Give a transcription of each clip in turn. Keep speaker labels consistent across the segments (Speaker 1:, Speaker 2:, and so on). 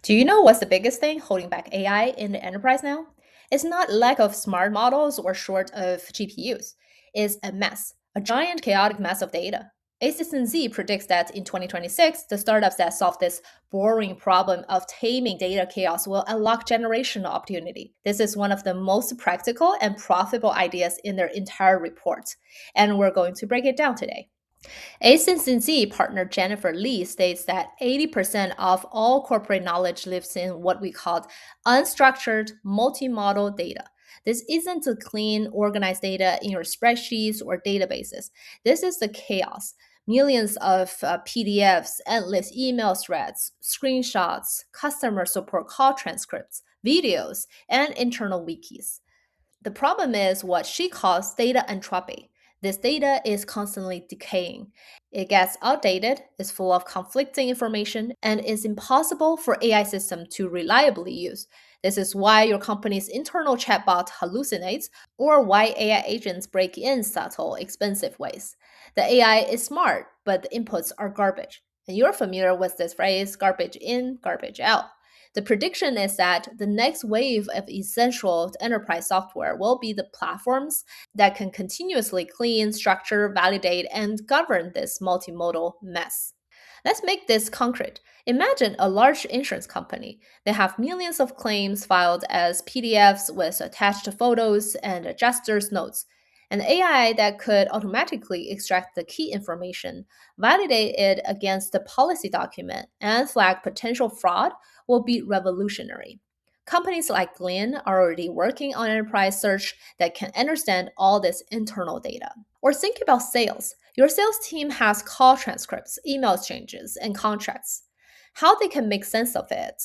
Speaker 1: Do you know what's the biggest thing holding back AI in the enterprise now? It's not lack of smart models or short of GPUs. It's a mess, a giant chaotic mess of data. A16Z predicts that in 2026, the startups that solve this boring problem of taming data chaos will unlock generational opportunity. This is one of the most practical and profitable ideas in their entire report, and we're going to break it down today. A partner Jennifer Lee states that 80% of all corporate knowledge lives in what we call unstructured multimodal data. This isn't the clean, organized data in your spreadsheets or databases. This is the chaos. Millions of PDFs, endless email threads, screenshots, customer support call transcripts, videos, and internal wikis. The problem is what she calls data entropy. This data is constantly decaying. It gets outdated, is full of conflicting information, and is impossible for AI system to reliably use. This is why your company's internal chatbot hallucinates, or why AI agents break in subtle, expensive ways. The AI is smart, but the inputs are garbage. And you're familiar with this phrase garbage in, garbage out. The prediction is that the next wave of essential enterprise software will be the platforms that can continuously clean, structure, validate, and govern this multimodal mess. Let's make this concrete. Imagine a large insurance company. They have millions of claims filed as PDFs with attached photos and adjusters' notes. An AI that could automatically extract the key information, validate it against the policy document, and flag potential fraud will be revolutionary. Companies like Glenn are already working on enterprise search that can understand all this internal data. Or think about sales. Your sales team has call transcripts, email exchanges, and contracts. How they can make sense of it?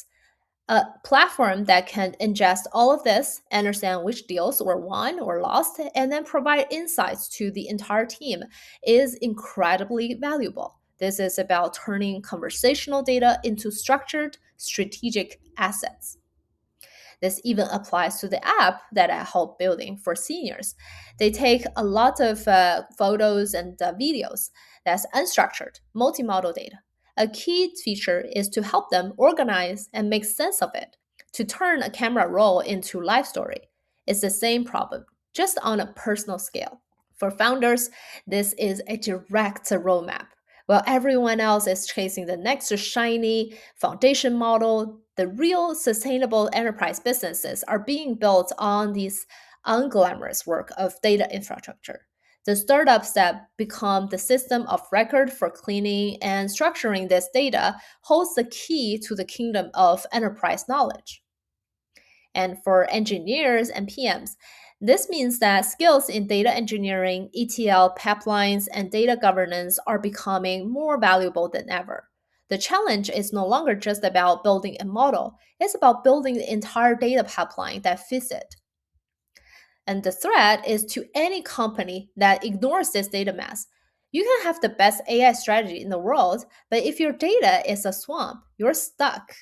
Speaker 1: A platform that can ingest all of this, understand which deals were won or lost, and then provide insights to the entire team is incredibly valuable. This is about turning conversational data into structured, strategic assets. This even applies to the app that I help building for seniors. They take a lot of photos and videos that's unstructured, multimodal data. A key feature is to help them organize and make sense of it, to turn a camera roll into life story. It's the same problem, just on a personal scale. For founders, this is a direct roadmap. While everyone else is chasing the next shiny foundation model, the real sustainable enterprise businesses are being built on this unglamorous work of data infrastructure. The startups that become the system of record for cleaning and structuring this data holds the key to the kingdom of enterprise knowledge. And for engineers and PMs, this means that skills in data engineering, ETL pipelines, and data governance are becoming more valuable than ever. The challenge is no longer just about building a model, it's about building the entire data pipeline that fits it. And the threat is to any company that ignores this data mass. You can have the best AI strategy in the world, but if your data is a swamp, you're stuck.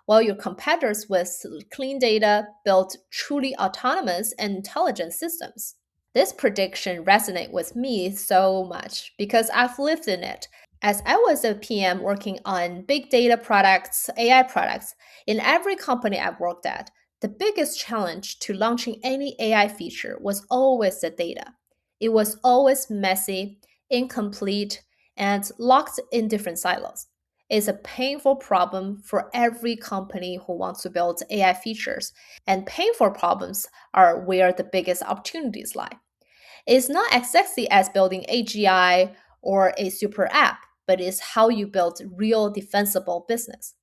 Speaker 1: While your competitors with clean data built truly autonomous and intelligent systems. This prediction resonates with me so much because I've lived in it. As I was a PM working on big data products, AI products, in every company I've worked at, the biggest challenge to launching any AI feature was always the data. It was always messy, incomplete, and locked in different silos. It's a painful problem for every company who wants to build AI features, and painful problems are where the biggest opportunities lie. It's not as sexy as building AGI or a super app, but it's how you build real defensible business.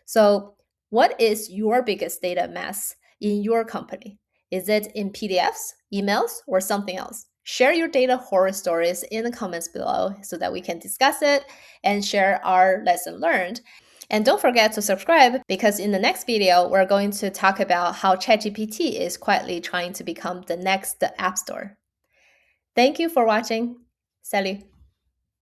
Speaker 1: So, what is your biggest data mess in your company? Is it in PDFs, emails, or something else? Share your data horror stories in the comments below so that we can discuss it and share our lesson learned. And don't forget to subscribe because in the next video, we're going to talk about how ChatGPT is quietly trying to become the next app store. Thank you for watching. Salut!